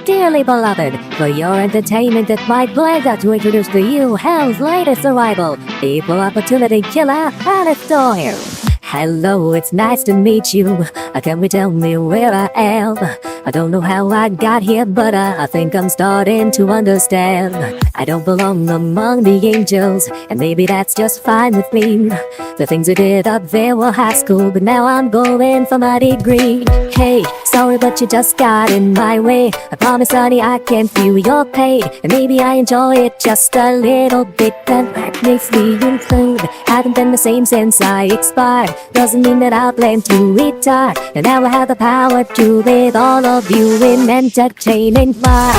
Dearly beloved, for your entertainment it might pleasure to introduce to you hell's latest arrival, Equal Opportunity Killer Alastor. Hello, it's nice to meet you. Can you tell me where I am? I don't know how I got here, but I think I'm starting to understand. I don't belong among the angels, and maybe that's just fine with me. The things I did up there were high school, but now I'm going for my degree. Hey, sorry, but you just got in my way. I promise, honey, I can feel your pain, and maybe I enjoy it just a little bit. That makes me insane. Haven't been the same since I expired. Doesn't mean that I plan to retire, and now I have the power to with all of you in entertaining fun.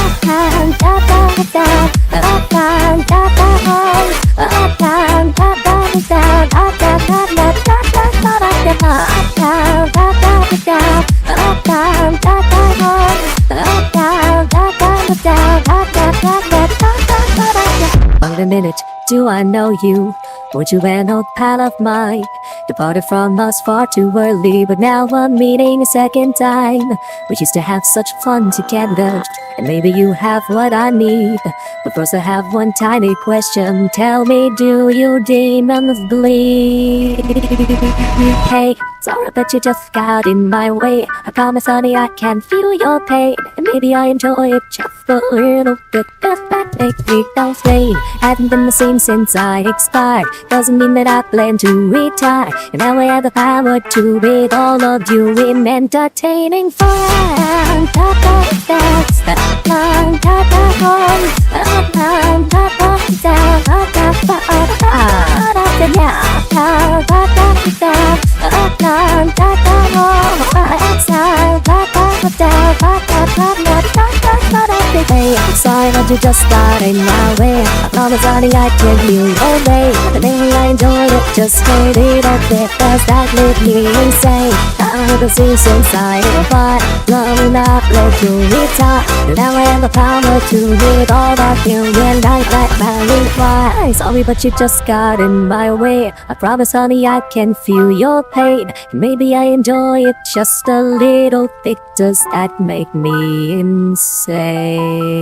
Wait a minute, do I know you? Weren't you an old pal of mine? Departed from us far too early, but now we're meeting a second time. We used to have such fun together, and maybe you have what I need. But first I have one tiny question. Tell me, do you demons bleed? Hey, sorry but you just got in my way. I promise, honey, I can feel your pain, and maybe I enjoy it just a little bit. Does that make me insane? Haven't been the same since I expired. Doesn't mean that I plan to retire, and now I have the power to with all of you in entertaining fun. I'm sorry but you just got in my way. I promise, honey, I can feel your way, and maybe I enjoyed it just a little bit. Does that make me insane? I haven't seen since I fought. Love will not let you retire, and now I have the power to with all that you and I like my fly. Sorry but you just got in my way. I promise, honey, I can feel your pain, and maybe I enjoy it just a little bit. Does that make me insane?